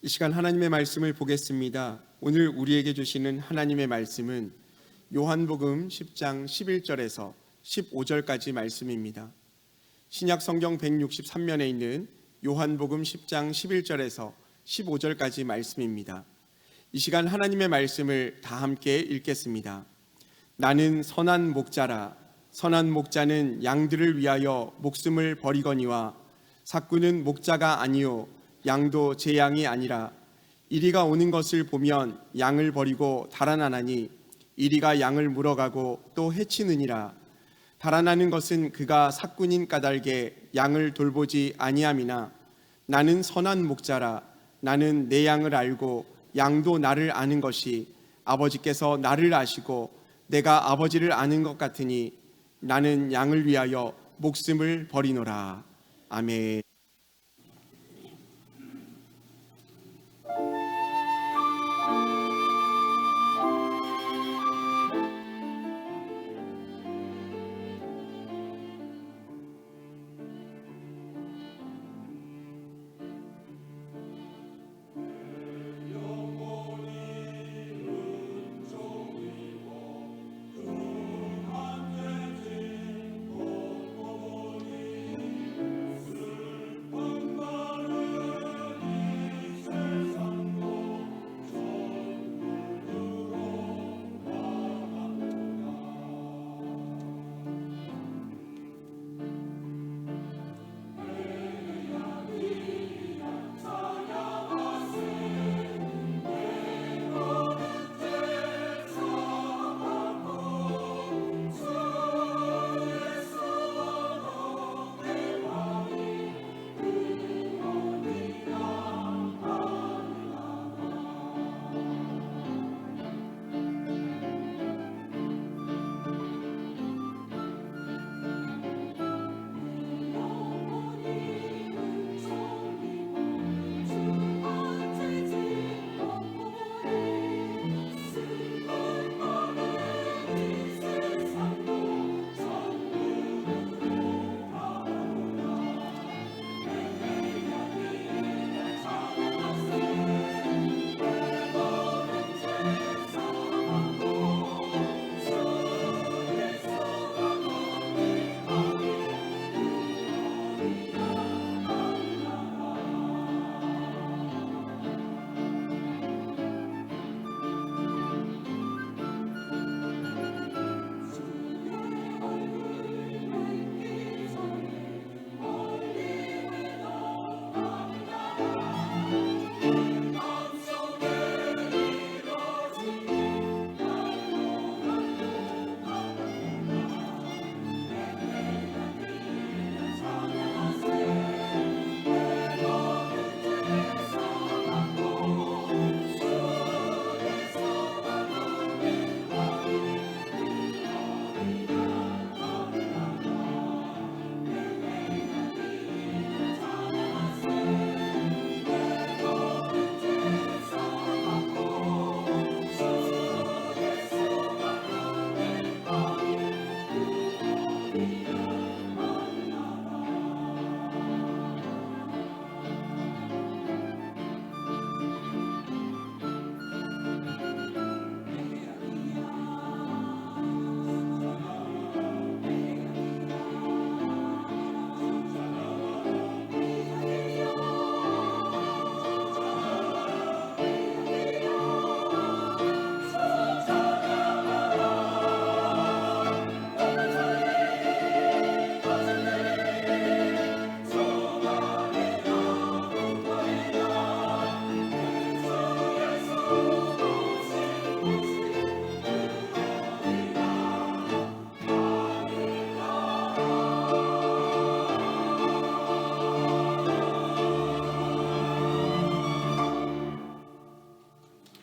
이 시간 하나님의 말씀을 보겠습니다. 오늘 우리에게 주시는 하나님의 말씀은 요한복음 10장 11절에서 15절까지 말씀입니다. 신약 성경 163면에 있는 요한복음 10장 11절에서 15절까지 말씀입니다. 이 시간 하나님의 말씀을 다 함께 읽겠습니다. 나는 선한 목자라. 선한 목자는 양들을 위하여 목숨을 버리거니와 삭구는 목자가 아니요 양도 제 양이 아니라 이리가 오는 것을 보면 양을 버리고 달아나나니 이리가 양을 물어가고 또 해치느니라. 달아나는 것은 그가 삭군인 까닭에 양을 돌보지 아니함이나 나는 선한 목자라. 나는 내 양을 알고 양도 나를 아는 것이 아버지께서 나를 아시고 내가 아버지를 아는 것 같으니 나는 양을 위하여 목숨을 버리노라. 아멘.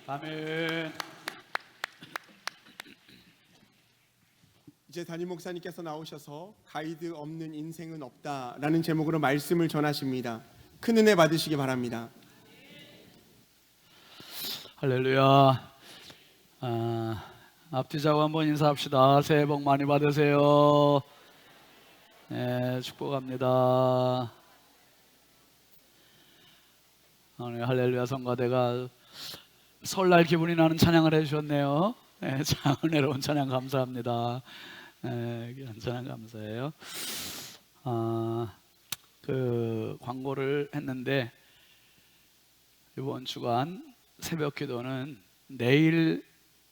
아멘. 이제 담임 목사님께서 나오셔서 가이드 없는 인생은 없다라는 제목으로 말씀을 전하십니다. 큰 은혜 받으시기 바랍니다. 할렐루야. 앞뒤자고 한번 인사합시다. 새해 복 많이 받으세요. 네, 축복합니다. 오늘 할렐루야 성가대가 설날 기분이 나는 찬양을 해주셨네요. 네, 참 은혜로운 찬양 감사합니다. 귀한 찬양 감사해요. 그 광고를 했는데 이번 주간 새벽 기도는 내일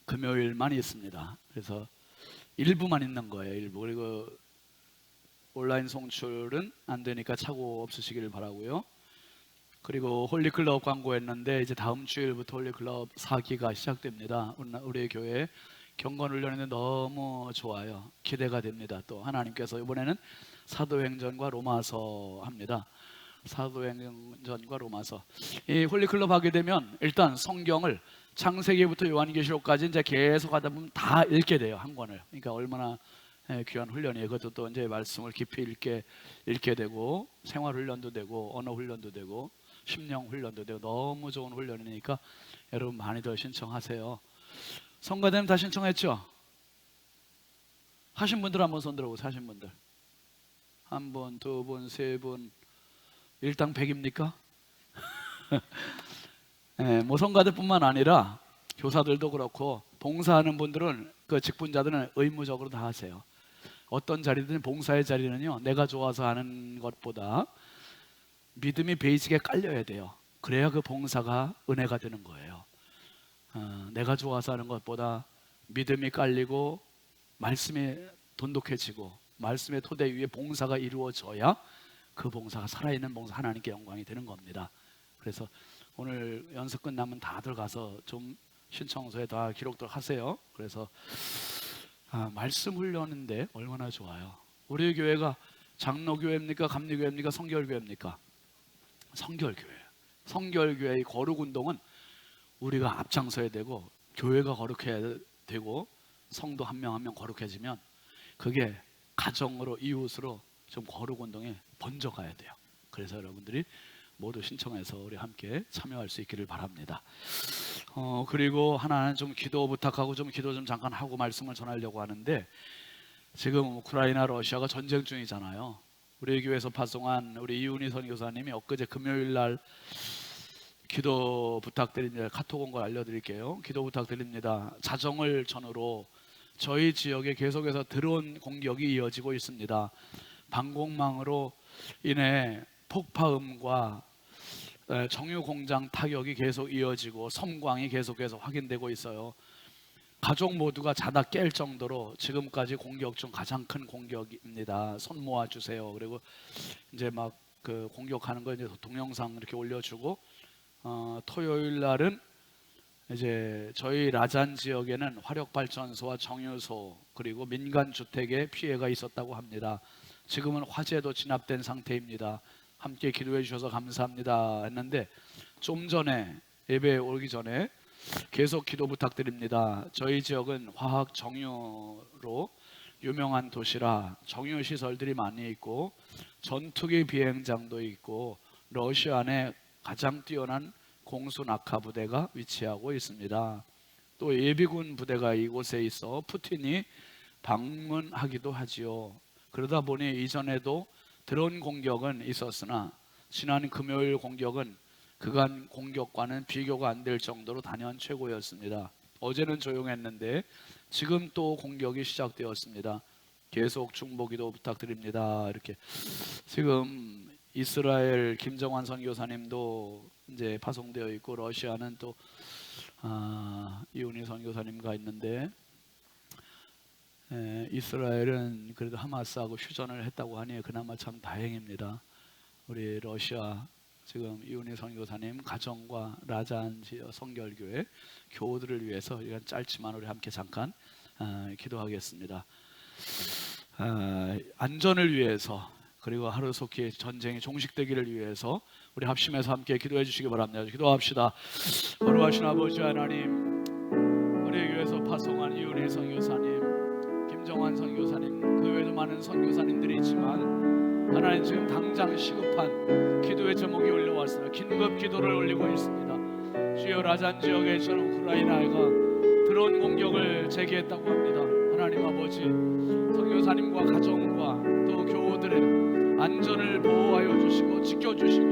금요일만 있습니다. 그래서 일부만 있는 거예요. 일부. 그리고 온라인 송출은 안 되니까 착오 없으시길 바라고요. 그리고 홀리클럽 광고했는데 이제 다음 주일부터 홀리클럽 4기가 시작됩니다. 우리 교회 경건훈련인데 너무 좋아요. 기대가 됩니다. 또 하나님께서 이번에는 사도행전과 로마서 합니다. 사도행전과 로마서. 이 홀리클럽 하게 되면 일단 성경을 창세기부터 요한계시록까지 이제 계속 하다 보면 다 읽게 돼요. 한 권을. 그러니까 얼마나 귀한 훈련이에요. 그것도 또 이제 말씀을 깊이 읽게 되고 생활 훈련도 되고 언어 훈련도 되고 심령 훈련도 되고 너무 좋은 훈련이니까 여러분 많이들 신청하세요. 성가대는 다 신청했죠? 하신 분들 한번 손 들어보세요. 하신 분들 한 분, 두 분, 세 분, 일당 100입니까? 뭐 성가대뿐만 아니라 교사들도 그렇고 봉사하는 분들은 그 직분자들은 의무적으로 다 하세요. 어떤 자리든 봉사의 자리는요, 내가 좋아서 하는 것보다 믿음이 베이직에 깔려야 돼요. 그래야 그 봉사가 은혜가 되는 거예요. 내가 좋아서 하는 것보다 믿음이 깔리고 말씀이 돈독해지고 말씀의 토대 위에 봉사가 이루어져야 그 봉사가 살아있는 봉사, 하나님께 영광이 되는 겁니다. 그래서 오늘 연습 끝나면 다들 가서 좀 신청서에 다 기록들 하세요. 그래서 말씀 훈련인데 얼마나 좋아요. 우리 교회가 장로교회입니까? 감리교회입니까? 성결교회입니까? 성결교회. 성결교회의 거룩운동은 우리가 앞장서야 되고 교회가 거룩해야 되고 성도 한 명 한 명 거룩해지면 그게 가정으로 이웃으로 좀 거룩운동에 번져가야 돼요. 그래서 여러분들이 모두 신청해서 우리 함께 참여할 수 있기를 바랍니다. 그리고 하나는 좀 기도 부탁하고 좀 기도 좀 잠깐 하고 말씀을 전하려고 하는데, 지금 우크라이나 러시아가 전쟁 중이잖아요. 우리 교회에서 파송한 우리 이윤희 선교사님이 엊그제 금요일 날 기도 부탁드립니다. 카톡 온 걸 알려드릴게요. 기도 부탁드립니다. 자정을 전후로 저희 지역에 계속해서 드론 공격이 이어지고 있습니다. 방공망으로 인해 폭파음과 정유 공장 타격이 계속 이어지고 섬광이 계속해서 확인되고 있어요. 가족 모두가 자다 깰 정도로 지금까지 공격 중 가장 큰 공격입니다. 손 모아 주세요. 그리고 이제 막 그 공격하는 거 이제 동영상 이렇게 올려주고, 토요일 날은 이제 저희 라잔 지역에는 화력발전소와 정유소 그리고 민간 주택에 피해가 있었다고 합니다. 지금은 화재도 진압된 상태입니다. 함께 기도해 주셔서 감사합니다 했는데, 좀 전에 예배 오기 전에 계속 기도 부탁드립니다. 저희 지역은 화학 정유로 유명한 도시라 정유 시설들이 많이 있고 전투기 비행장도 있고 러시아 내 가장 뛰어난 공수 낙하 부대가 위치하고 있습니다. 또 예비군 부대가 이곳에 있어 푸틴이 방문하기도 하지요. 그러다 보니 이전에도 드론 공격은 있었으나 지난 금요일 공격은 그간 공격과는 비교가 안 될 정도로 단연 최고였습니다. 어제는 조용했는데 지금 또 공격이 시작되었습니다. 계속 중보기도 부탁드립니다. 이렇게 지금 이스라엘 김정환 선교사님도 이제 파송되어 있고, 러시아는 또 이훈희 선교사님과 있는데, 이스라엘은 그래도 하마스하고 휴전을 했다고 하니 그나마 참 다행입니다. 우리 러시아 지금 이훈희 선교사님 가정과 라잔 지역 성결교회 교우들을 위해서 이건 짧지만 우리 함께 잠깐 기도하겠습니다. 안전을 위해서 그리고 하루속히 전쟁이 종식되기를 위해서 우리 합심해서 함께 기도해 주시기 바랍니다. 기도합시다. 거룩하신 아버지 하나님, 우리 교회에서 파송한 이훈희 선교사님, 김정환 선교사님, 그 외에도 많은 선교사님들이 있지만 하나님 지금 당장 시급한 기도의 제목이 올려왔습니다. 긴급 기도를 올리고 있습니다. 주여, 라잔 지역에 저는 우크라이나가 드론 공격을 제기했다고 합니다. 하나님 아버지, 선교사님과 가정과 또 교우들의 안전을 보호하여 주시고 지켜주시고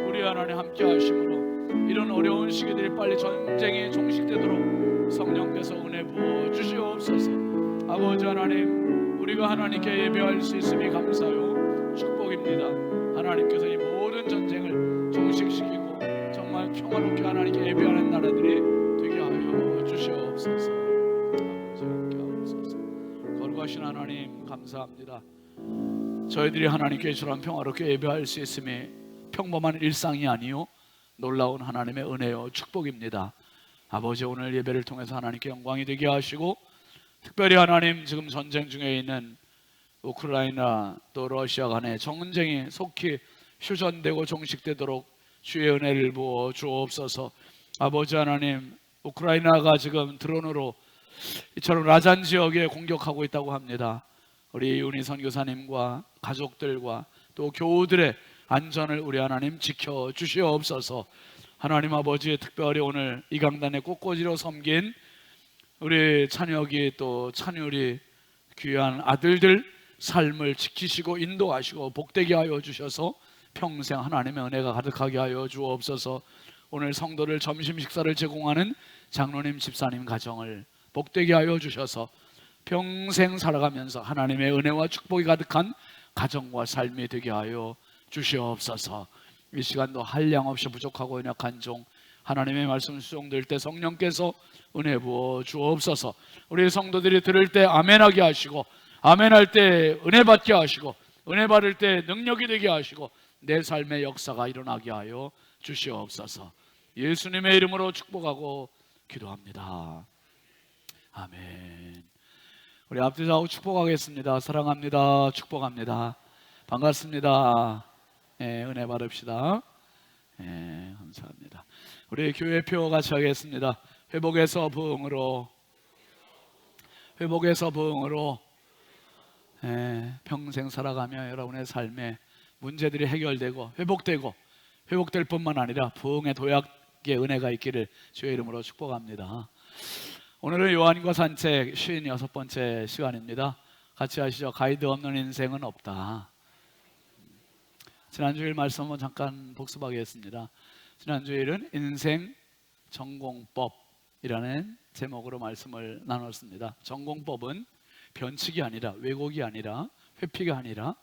우리 하나님 함께 하심으로 이런 어려운 시기들이 빨리 전쟁이 종식되도록 성령께서 은혜 부어 주시옵소서. 아버지 하나님, 우리가 하나님께 예배할 수 있음이 감사요 축복입니다. 하나님께서 이 모든 전쟁을 종식시키고 정말 평화롭게 하나님께 예배하는 나라들이 되게 하여 주시옵소서. 아버지 함께 하옵소서. 거룩하신 하나님 감사합니다. 저희들이 하나님께 이처럼 평화롭게 예배할 수 있음이 평범한 일상이 아니요 놀라운 하나님의 은혜요 축복입니다. 아버지, 오늘 예배를 통해서 하나님께 영광이 되게 하시고, 특별히 하나님 지금 전쟁 중에 있는 우크라이나 또 러시아 간의 전쟁이 속히 휴전되고 종식되도록 주의 은혜를 부어 주옵소서. 아버지 하나님, 우크라이나가 지금 드론으로 이처럼 라잔 지역에 공격하고 있다고 합니다. 우리 이은희 선교사님과 가족들과 또 교우들의 안전을 우리 하나님 지켜 주시옵소서. 하나님 아버지, 특별히 오늘 이 강단에 꽃꽂이로 섬긴 우리 찬혁이 또 찬율이 귀한 아들들 삶을 지키시고 인도하시고 복되게 하여 주셔서 평생 하나님의 은혜가 가득하게 하여 주옵소서. 오늘 성도를 점심 식사를 제공하는 장로님 집사님 가정을 복되게 하여 주셔서 평생 살아가면서 하나님의 은혜와 축복이 가득한 가정과 삶이 되게 하여 주시옵소서. 이 시간도 한량 없이 부족하고 연약한 종 하나님의 말씀 수용될 때 성령께서 은혜 부어 주옵소서. 우리 성도들이 들을 때 아멘하게 하시고, 아멘할 때 은혜 받게 하시고, 은혜 받을 때 능력이 되게 하시고, 내 삶의 역사가 일어나게 하여 주시옵소서. 예수님의 이름으로 축복하고 기도합니다. 아멘. 우리 앞뒤좌우 축복하겠습니다. 사랑합니다. 축복합니다. 반갑습니다. 은혜 받읍시다. 감사합니다. 우리 교회표 같이 하겠습니다. 회복에서 부흥으로, 회복에서 부흥으로. 평생 살아가며 여러분의 삶에 문제들이 해결되고 회복되고, 회복될 뿐만 아니라 부흥의 도약의 은혜가 있기를 주의 이름으로 축복합니다. 오늘은 요한과 산책 56번째 시간입니다. 같이 하시죠. 가이드 없는 인생은 없다. 지난주일 말씀 한번 잠깐 복습하겠습니다. 지난주일은 인생 전공법이라는 제목으로 말씀을 나눴습니다. 전공법은 변칙이 아니라, 왜곡이 아니라, 회피가 아니라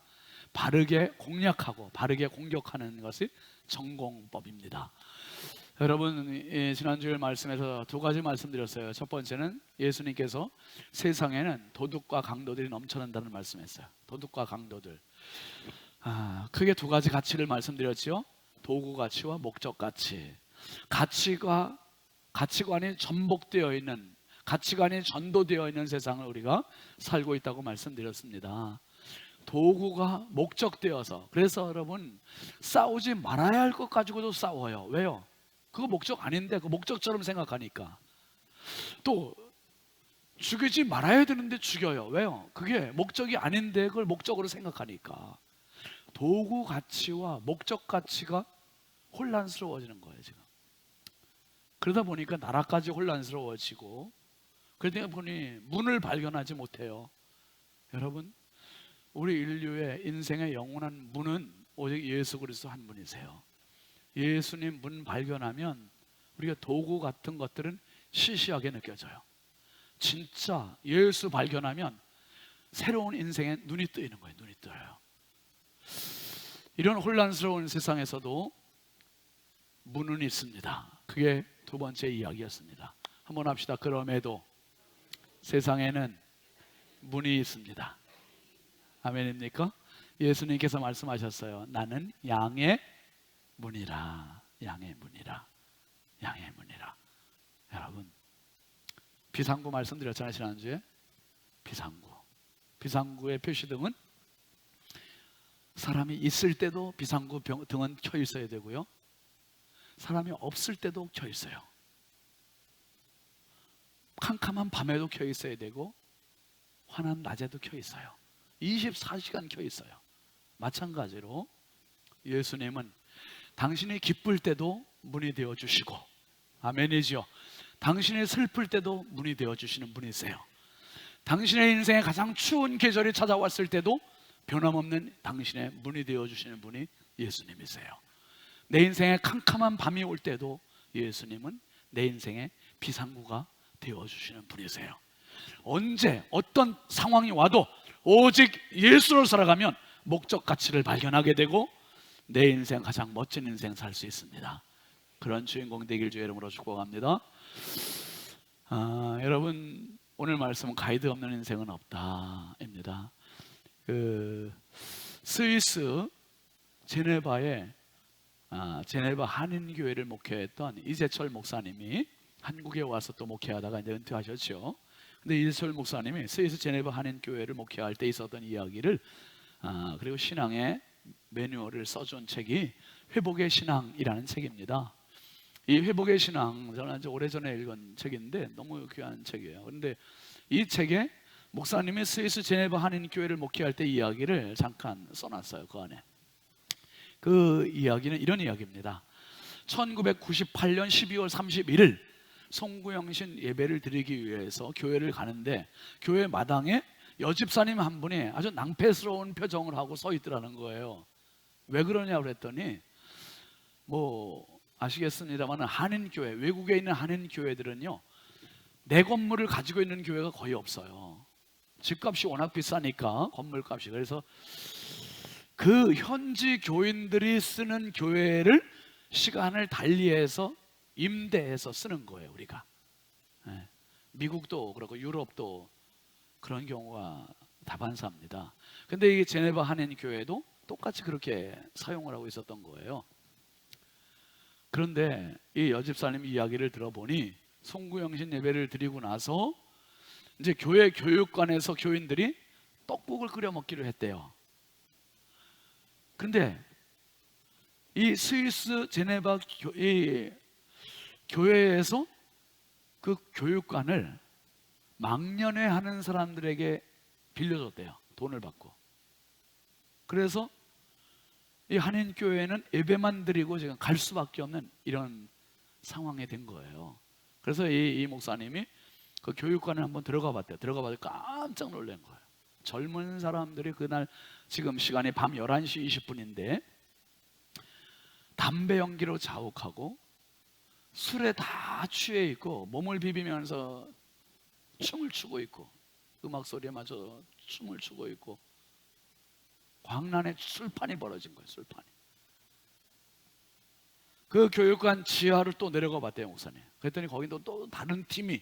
바르게 공략하고 바르게 공격하는 것이 전공법입니다. 여러분, 지난주일 말씀에서 두 가지 말씀드렸어요. 첫 번째는 예수님께서 세상에는 도둑과 강도들이 넘쳐난다는 말씀했어요. 도둑과 강도들. 크게 두 가지 가치를 말씀드렸죠. 도구 가치와 목적 가치. 가치관이 전복되어 있는, 가치관이 전도되어 있는 세상을 우리가 살고 있다고 말씀드렸습니다. 도구가 목적되어서, 그래서 여러분 싸우지 말아야 할 것 가지고도 싸워요. 왜요? 그거 목적 아닌데 그 목적처럼 생각하니까. 또 죽이지 말아야 되는데 죽여요. 왜요? 그게 목적이 아닌데 그걸 목적으로 생각하니까. 도구 가치와 목적 가치가 혼란스러워지는 거예요 지금. 그러다 보니까 나라까지 혼란스러워지고, 그러다 보니 문을 발견하지 못해요. 여러분, 우리 인류의 인생의 영원한 문은 오직 예수 그리스도 한 분이세요. 예수님 문 발견하면 우리가 도구 같은 것들은 시시하게 느껴져요. 진짜 예수 발견하면 새로운 인생에 눈이 뜨이는 거예요. 눈이 떠요. 이런 혼란스러운 세상에서도 문은 있습니다. 그게 두 번째 이야기였습니다. 한번 합시다. 그럼에도 세상에는 문이 있습니다. 아멘입니까? 예수님께서 말씀하셨어요. 나는 양의 문이라. 양의 문이라. 양의 문이라. 여러분, 비상구 말씀드렸잖아요 지난주에. 비상구의 표시등은 사람이 있을 때도 비상구 등은 켜 있어야 되고요, 사람이 없을 때도 켜 있어요. 캄캄한 밤에도 켜 있어야 되고 환한 낮에도 켜 있어요. 24시간 켜 있어요. 마찬가지로 예수님은 당신이 기쁠 때도 문이 되어 주시고, 아멘이죠. 당신이 슬플 때도 문이 되어 주시는 분이세요. 당신의 인생에 가장 추운 계절이 찾아왔을 때도 변함없는 당신의 문이 되어 주시는 분이 예수님이세요. 내 인생에 캄캄한 밤이 올 때도 예수님은 내 인생의 비상구가 되어주시는 분이세요. 언제 어떤 상황이 와도 오직 예수를 살아가면 목적 가치를 발견하게 되고 내 인생 가장 멋진 인생 살 수 있습니다. 그런 주인공 되길 주의 이름으로 축복합니다. 여러분, 오늘 말씀은 가이드 없는 인생은 없다입니다. 스위스 제네바에 제네바 한인교회를 목회했던 이재철 목사님이 한국에 와서 또 목회하다가 이제 은퇴하셨죠. 근데 이재철 목사님이 스위스 제네바 한인교회를 목회할 때 있었던 이야기를 그리고 신앙의 매뉴얼을 써준 책이 회복의 신앙이라는 책입니다. 이 회복의 신앙, 저는 아주 오래전에 읽은 책인데 너무 귀한 책이에요. 그런데 이 책에 목사님이 스위스 제네바 한인교회를 목회할 때 이야기를 잠깐 써놨어요. 그 안에 그 이야기는 이런 이야기입니다. 1998년 12월 31일 송구영신 예배를 드리기 위해서 교회를 가는데 교회 마당에 여집사님 한 분이 아주 낭패스러운 표정을 하고 서 있더라는 거예요. 왜 그러냐고 그랬더니 아시겠습니다만 한인교회, 외국에 있는 한인교회들은요 내 건물을 가지고 있는 교회가 거의 없어요. 집값이 워낙 비싸니까 건물값이. 그래서 그 현지 교인들이 쓰는 교회를 시간을 달리해서 임대해서 쓰는 거예요. 우리가 미국도 그렇고 유럽도 그런 경우가 다반사입니다. 근데 이 제네바 한인교회도 똑같이 그렇게 사용을 하고 있었던 거예요. 그런데 이 여집사님 이야기를 들어보니 송구영신 예배를 드리고 나서 이제 교회 교육관에서 교인들이 떡국을 끓여 먹기로 했대요. 그런데 이 스위스 제네바 교회에서 그 교육관을 망년회 하는 사람들에게 빌려줬대요. 돈을 받고. 그래서 이 한인교회는 예배만 드리고 지금 갈 수밖에 없는 이런 상황이 된 거예요. 그래서 이 목사님이 그 교육관에 한번 들어가 봤대요. 들어가 봐서 깜짝 놀란 거예요. 젊은 사람들이 그날 지금 시간이 밤 11시 20분인데 담배 연기로 자욱하고 술에 다 취해 있고 몸을 비비면서 춤을 추고 있고 음악 소리에 맞춰 춤을 추고 있고 광란에 술판이 벌어진 거예요. 술판이. 그 교육관 지하를 또 내려가 봤대요, 목사님. 그랬더니 거기도 또 다른 팀이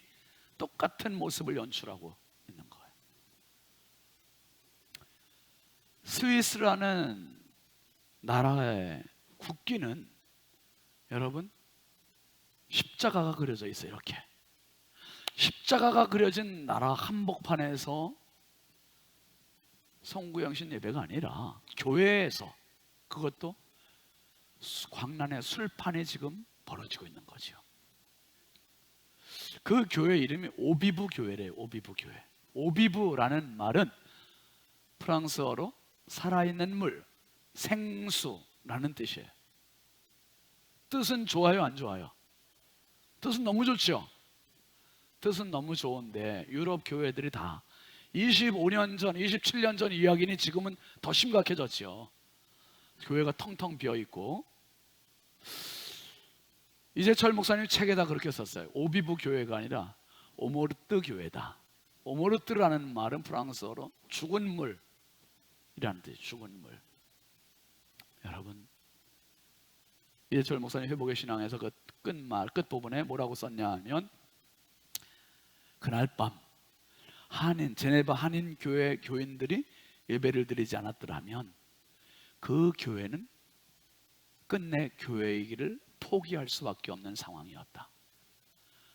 똑같은 모습을 연출하고 있는 거예요. 스위스라는 나라의 국기는 여러분 십자가가 그려져 있어요. 이렇게 십자가가 그려진 나라 한복판에서 송구영신 예배가 아니라 교회에서, 그것도 광란의 술판이 지금 벌어지고 있는 거죠. 그 교회 이름이 오비부 교회래요. 오비부 교회. 오비부라는 말은 프랑스어로 살아있는 물, 생수라는 뜻이에요. 뜻은 좋아요, 안 좋아요? 뜻은 너무 좋죠. 뜻은 너무 좋은데 유럽 교회들이 다 25년 전, 27년 전 이야기니 지금은 더 심각해졌죠. 교회가 텅텅 비어있고. 이재철 목사님 책에다 그렇게 썼어요. 오비부 교회가 아니라 오모르뜨 교회다. 오모르뜨라는 말은 프랑스어로 죽은 물이라는 뜻이에요. 죽은 물. 여러분, 이재철 목사님 회복의 신앙에서 그 끝부분에 뭐라고 썼냐 하면 그날 밤 제네바 한인교회 교인들이 예배를 드리지 않았더라면 그 교회는 끝내 교회이기를 포기할 수밖에 없는 상황이었다.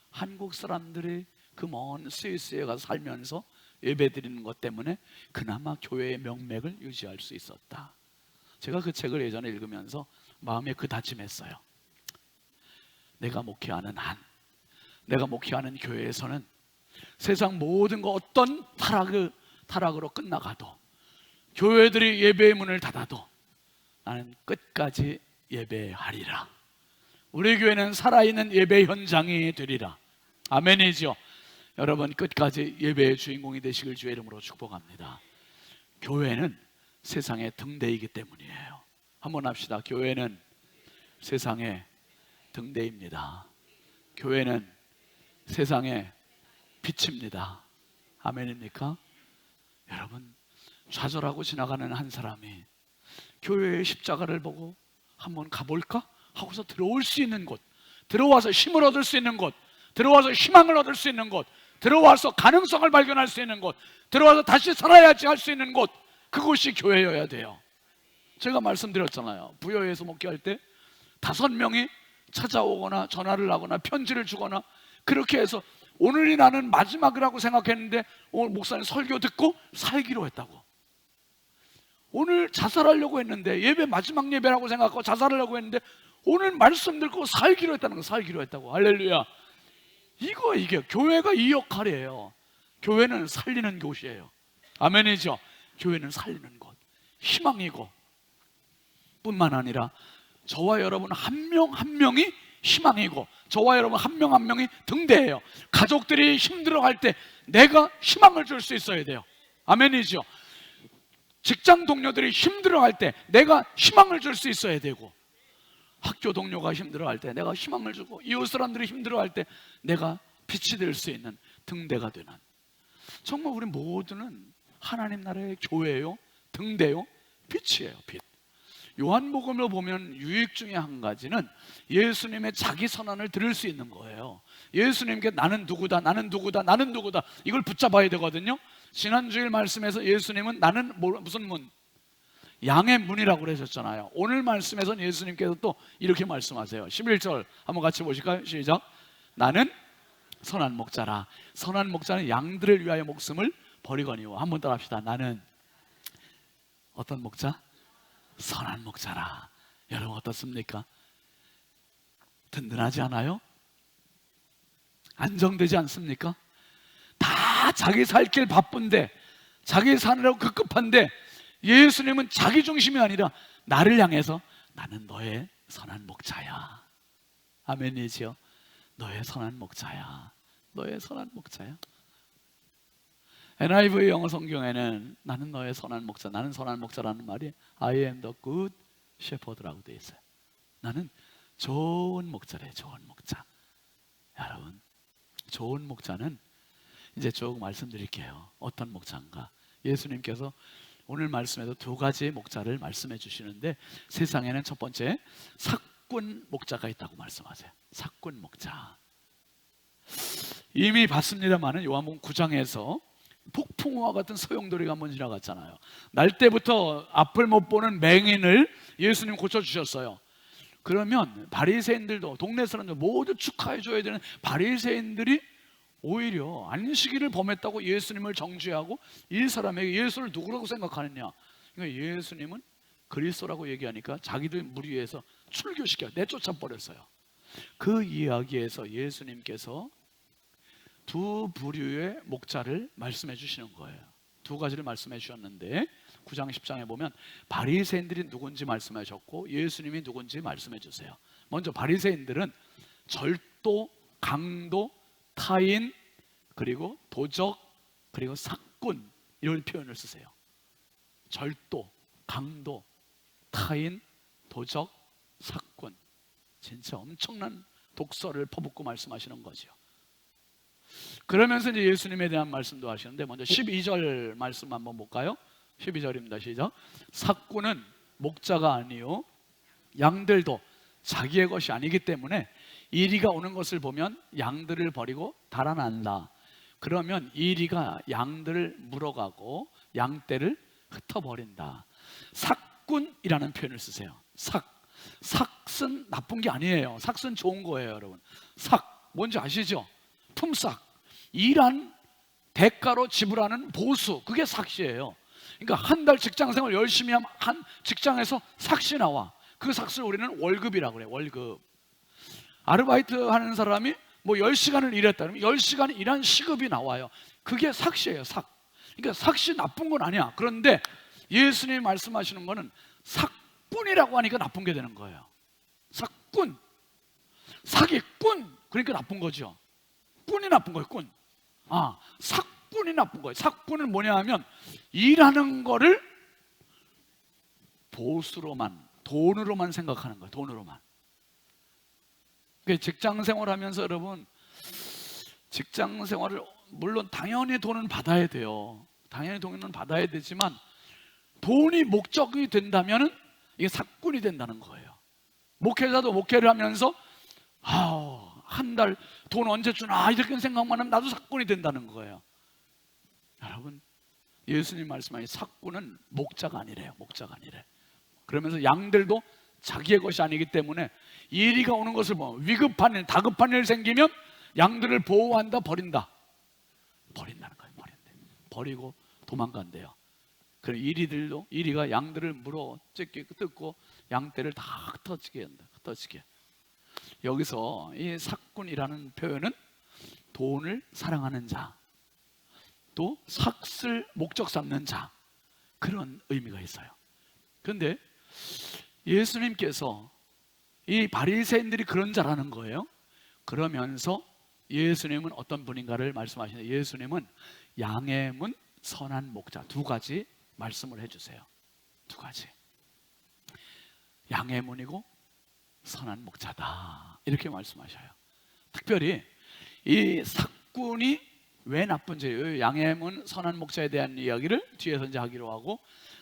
한국 사람들이 그 먼 스위스에 가서 살면서 예배 드리는 것 때문에 그나마 교회의 명맥을 유지할 수 있었다. 제가 그 책을 예전에 읽으면서 마음에 다짐했어요. 내가 목회하는 내가 목회하는 교회에서는 세상 모든 거 어떤 타락으로 끝나가도, 교회들이 예배의 문을 닫아도 나는 끝까지 예배하리라. 우리 교회는 살아있는 예배 현장이 되리라. 아멘이죠. 여러분, 끝까지 예배의 주인공이 되시길 주의 이름으로 축복합니다. 교회는 세상의 등대이기 때문이에요. 한번 합시다. 교회는 세상의 등대입니다. 교회는 세상의 빛입니다. 아멘입니까? 여러분, 좌절하고 지나가는 한 사람이 교회의 십자가를 보고 한번 가볼까? 하고서 들어올 수 있는 곳, 들어와서 힘을 얻을 수 있는 곳, 들어와서 희망을 얻을 수 있는 곳, 들어와서 가능성을 발견할 수 있는 곳, 들어와서 다시 살아야지 할 수 있는 곳, 그곳이 교회여야 돼요. 제가 말씀드렸잖아요. 부여에서 목회할 때 5명이 찾아오거나 전화를 하거나 편지를 주거나 그렇게 해서 오늘이 나는 마지막이라고 생각했는데 오늘 목사님 설교 듣고 살기로 했다고. 오늘 자살하려고 했는데 예배 마지막 예배라고 생각하고 자살하려고 했는데 오늘 말씀 듣고 살기로 했다는 거, 살기로 했다고. 할렐루야. 이게 교회가 이 역할이에요. 교회는 살리는 곳이에요. 아멘이죠. 교회는 살리는 곳, 희망이고 뿐만 아니라 저와 여러분 한 명 한 명이 희망이고 저와 여러분 한 명 한 명이 등대예요. 가족들이 힘들어할 때 내가 희망을 줄 수 있어야 돼요. 아멘이죠. 직장 동료들이 힘들어할 때 내가 희망을 줄 수 있어야 되고, 학교 동료가 힘들어할 때 내가 희망을 주고, 이웃 사람들이 힘들어할 때 내가 빛이 될 수 있는 등대가 되는, 정말 우리 모두는 하나님 나라의 교회요, 등대요, 빛이에요. 빛. 요한복음을 보면 유익 중에 한 가지는 예수님의 자기 선언을 들을 수 있는 거예요. 예수님께 나는 누구다, 나는 누구다, 나는 누구다, 이걸 붙잡아야 되거든요. 지난주일 말씀에서 예수님은 나는 무슨 문? 양의 문이라고 그러셨잖아요. 오늘 말씀에서는 예수님께서 또 이렇게 말씀하세요. 11절 한번 같이 보실까요? 시작. 나는 선한 목자라. 선한 목자는 양들을 위하여 목숨을 버리거니와. 한번 따라 합시다. 나는 어떤 목자? 선한 목자라. 여러분 어떻습니까? 든든하지 않아요? 안정되지 않습니까? 다 자기 살 길 바쁜데, 자기 사느라고 급급한데, 예수님은 자기 중심이 아니라 나를 향해서 나는 너의 선한 목자야. 아멘이지요. 너의 선한 목자야. 너의 선한 목자야. NIV 영어 성경에는 나는 너의 선한 목자, 나는 선한 목자라는 말이 I am the good shepherd라고 되어 있어요. 나는 좋은 목자래. 좋은 목자. 여러분, 좋은 목자는 이제 쭉 말씀드릴게요. 어떤 목자인가? 예수님께서 오늘 말씀에서 2가지 목자를 말씀해 주시는데, 세상에는 첫 번째 삭군 목자가 있다고 말씀하세요. 삭군 목자. 이미 봤습니다만은 요한복음 9장에서 폭풍우와 같은 소용돌이가 한번 지나갔잖아요. 날 때부터 앞을 못 보는 맹인을 예수님 고쳐주셨어요. 그러면 바리새인들도, 동네 사람들 모두 축하해 줘야 되는 바리새인들이 오히려 안식일을 범했다고 예수님을 정죄하고 이 사람에게 예수를 누구라고 생각하느냐. 그러니까 예수님은 그리스도라고 얘기하니까 자기들 무리에서 출교시켜 내쫓아 버렸어요. 그 이야기에서 예수님께서 2 부류의 목자를 말씀해 주시는 거예요. 2가지를 말씀해 주셨는데 9장 10장에 보면 바리새인들이 누군지 말씀하셨고 예수님이 누군지 말씀해 주세요. 먼저 바리새인들은 절도, 강도, 타인, 그리고 도적, 그리고 삭군, 이런 표현을 쓰세요. 절도, 강도, 타인, 도적, 삭군. 진짜 엄청난 독설을 퍼붓고 말씀하시는 거죠. 그러면서 이제 예수님에 대한 말씀도 하시는데, 먼저 12절 말씀 한번 볼까요? 12절입니다. 시작. 삭군은 목자가 아니요 양들도 자기의 것이 아니기 때문에 이리가 오는 것을 보면 양들을 버리고 달아난다. 그러면 이리가 양들을 물어가고 양떼를 흩어버린다. 삭군이라는 표현을 쓰세요. 삭은 나쁜 게 아니에요. 삭은 좋은 거예요, 여러분. 삭 뭔지 아시죠? 품삯, 일한 대가로 지불하는 보수, 그게 삭시예요. 그러니까 한 달 직장생활 열심히 하면 한 직장에서 삭시 나와. 그 삭스를 우리는 월급이라고 그래요. 월급. 아르바이트 하는 사람이 뭐 10시간을 일했다 그러면 10시간 일한 시급이 나와요. 그게 삭시예요. 삭. 그러니까 삭시 나쁜 건 아니야. 그런데 예수님이 말씀하시는 거는 삭꾼이라고 하니까 나쁜 게 되는 거예요. 삭꾼, 사기꾼, 그러니까 나쁜 거죠. 꾼이 나쁜 거예요. 꾼. 삭꾼이 나쁜 거예요. 삭꾼은 뭐냐 하면 일하는 거를 보수로만, 돈으로만 생각하는 거예요. 돈으로만. 직장 생활하면서 여러분, 직장 생활을 물론 당연히 돈은 받아야 돼요. 당연히 돈은 받아야 되지만 돈이 목적이 된다면 이게 사꾼이 된다는 거예요. 목회자도 목회를 하면서 한 달 돈 언제 주나 이렇게 생각만 하면 나도 사꾼이 된다는 거예요. 여러분, 예수님 말씀하신 사꾼은 목자가 아니래요. 목자가 아니래. 그러면서 양들도 자기의 것이 아니기 때문에 이리가 오는 것을 보면 위급한 일, 다급한 일 생기면 양들을 보호한다, 버린다. 버린다는 거예요. 버리고 도망간대요. 그럼 이리가 양들을 물어 뜯고 양떼를 다 흩어지게 한다. 흩어지게. 여기서 이 사꾼이라는 표현은 돈을 사랑하는 자, 또 삭슬 목적 삼는 자, 그런 의미가 있어요. 그런데 예수님께서 이 바리새인들이 그런 자라는 거예요. 그러면서 예수님은 어떤 분인가를 말씀하시는데, 예수님은 양의 문 선한 목자, 두 가지 말씀을 해주세요. 두 가지. 양의 문이고 선한 목자다, 이렇게 말씀하셔요. 특별히 이 사꾼이 왜 나쁜지, 양의 문 선한 목자에 대한 이야기를 뒤에서 이제 하기로 하고,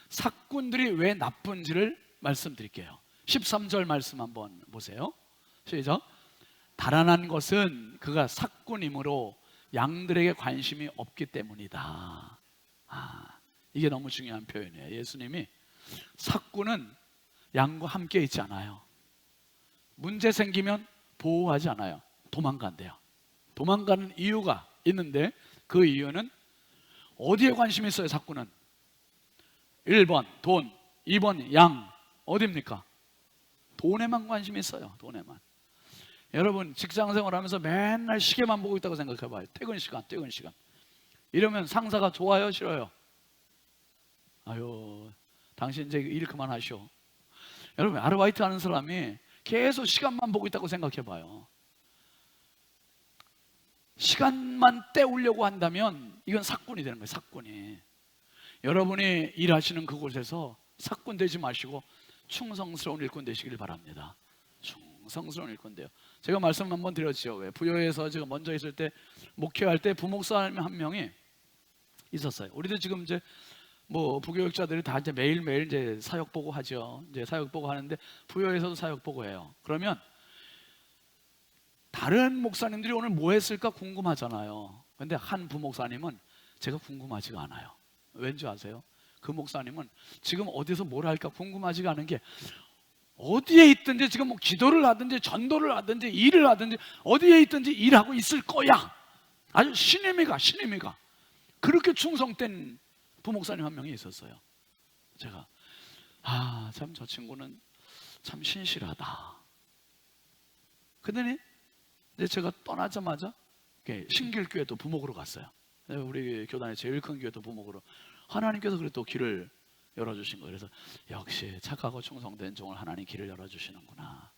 사꾼들이 왜 나쁜지를 말씀드릴게요. 13절 말씀 한번 보세요. 시작. 달아난 것은 그가 사꾼이므로 양들에게 관심이 없기 때문이다. 이게 너무 중요한 표현이에요. 예수님이 사꾼은 양과 함께 있지 않아요. 문제 생기면 보호하지 않아요. 도망간대요. 도망가는 이유가 있는데, 그 이유는 어디에 관심이 있어요? 사꾼은 1번 돈, 2번 양. 어디입니까? 돈에만 관심이 있어요. 돈에만. 여러분, 직장생활 하면서 맨날 시계만 보고 있다고 생각해봐요. 퇴근 시간. 이러면 상사가 좋아요, 싫어요? 아유, 당신 이제 일 그만하시오. 여러분, 아르바이트 하는 사람이 계속 시간만 보고 있다고 생각해봐요. 시간만 때우려고 한다면 이건 사꾼이 되는 거예요. 사꾼이. 여러분이 일하시는 그곳에서 사꾼 되지 마시고 충성스러운 일꾼 되시길 바랍니다. 충성스러운 일꾼 돼요. 제가 말씀 한번 드렸죠. 왜? 부여에서 제가 먼저 있을 때, 목회할 때 부목사님 한 명이 있었어요. 우리도 지금 이제 뭐 부교육자들이 다 이제 매일매일 이제 사역 보고 하죠. 이제 사역 보고 하는데 부여에서도 사역 보고 해요. 그러면 다른 목사님들이 오늘 뭐 했을까 궁금하잖아요. 근데 한 부목사님은 제가 궁금하지가 않아요. 왠지 아세요? 그 목사님은 지금 어디서 뭘 할까 궁금하지가 않은 게, 어디에 있든지 지금 뭐 기도를 하든지 전도를 하든지 일을 하든지 어디에 있든지 일하고 있을 거야. 아주 신임이가 그렇게 충성된 부목사님 한 명이 있었어요. 제가 참 저 친구는 참 신실하다. 그러더니 이제 제가 떠나자마자 신길교회도 부목으로 갔어요. 우리 교단의 제일 큰 교회도 부목으로. 하나님께서 그래 또 길을 열어주신 거예요. 그래서 역시 착하고 충성된 종을 하나님 길을 열어주시는구나.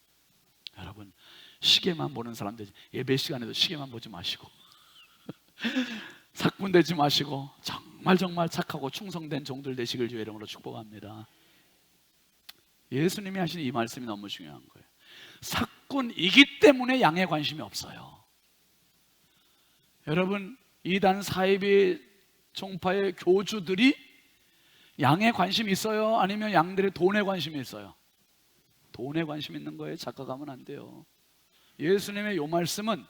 여러분, 시계만 보는 사람들, 예배 시간에도 시계만 보지 마시고 사꾼 되지 마시고 정말 착하고 충성된 종들 되시길 주의 이름으로 축복합니다. 예수님이 하신 이 말씀이 너무 중요한 거예요. 사꾼이기 때문에 양에 관심이 없어요. 여러분, 이단 사이비 종파의 교주들이 양에 관심이 있어요? 아니면 양들의 돈에 관심이 있어요? 돈에 관심 있는 거예요. 착각하면 안 돼요. 예수님의 이 말씀은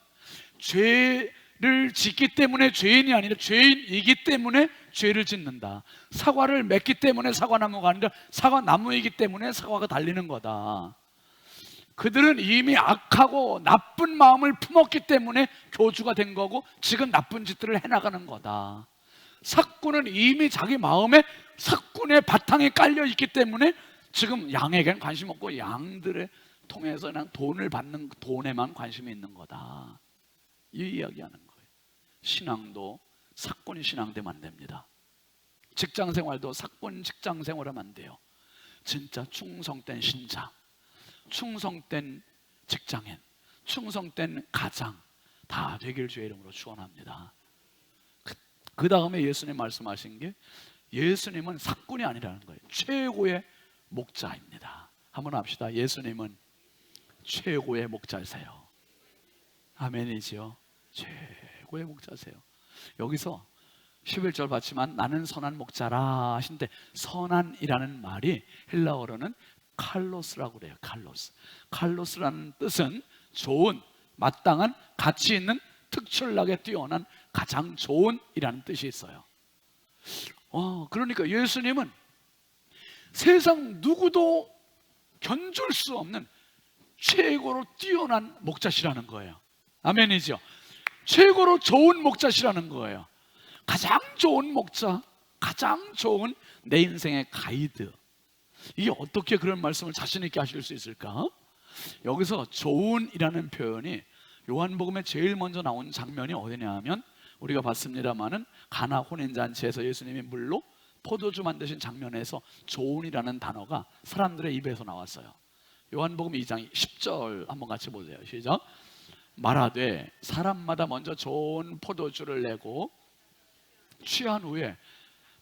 죄를 짓기 때문에 죄인이 아니라 죄인이기 때문에 죄를 짓는다. 사과를 맺기 때문에 사과나무가 아니라 사과나무이기 때문에 사과가 달리는 거다. 그들은 이미 악하고 나쁜 마음을 품었기 때문에 교주가 된 거고 지금 나쁜 짓들을 해나가는 거다. 사꾼은 이미 자기 마음에 사꾼의 바탕에 깔려 있기 때문에 지금 양에게는 관심 없고 양들의 통해서 그냥 돈을 받는 돈에만 관심이 있는 거다. 이 이야기하는 거예요. 신앙도 사꾼이 신앙되면 안 됩니다. 직장 생활도 사꾼 직장 생활하면 안 돼요. 진짜 충성된 신자, 충성된 직장인, 충성된 가장 다 되길 주의 이름으로 축원합니다. 그 다음에 예수님 말씀하신 게, 예수님은 사꾼이 아니라는 거예요. 최고의 목자입니다. 한번 합시다. 예수님은 최고의 목자이세요. 아멘이지요. 최고의 목자세요. 여기서 11절 봤지만 나는 선한 목자라 하신데, 선한이라는 말이 헬라어로는 칼로스라고 그래요. 칼로스라는 뜻은 좋은, 마땅한, 가치 있는, 특출나게 뛰어난, 가장 좋은이라는 뜻이 있어요. 그러니까 예수님은 세상 누구도 견줄 수 없는 최고로 뛰어난 목자시라는 거예요. 아멘이죠. 최고로 좋은 목자시라는 거예요. 가장 좋은 목자, 가장 좋은 내 인생의 가이드. 이게 어떻게 그런 말씀을 자신 있게 하실 수 있을까? 여기서 좋은이라는 표현이 요한복음에 제일 먼저 나온 장면이 어디냐 하면, 우리가 봤습니다마는 가나 혼인잔치에서 예수님이 물로 포도주 만드신 장면에서 좋은이라는 단어가 사람들의 입에서 나왔어요. 요한복음 2장 10절 한번 같이 보세요. 시작. 말하되 사람마다 먼저 좋은 포도주를 내고 취한 후에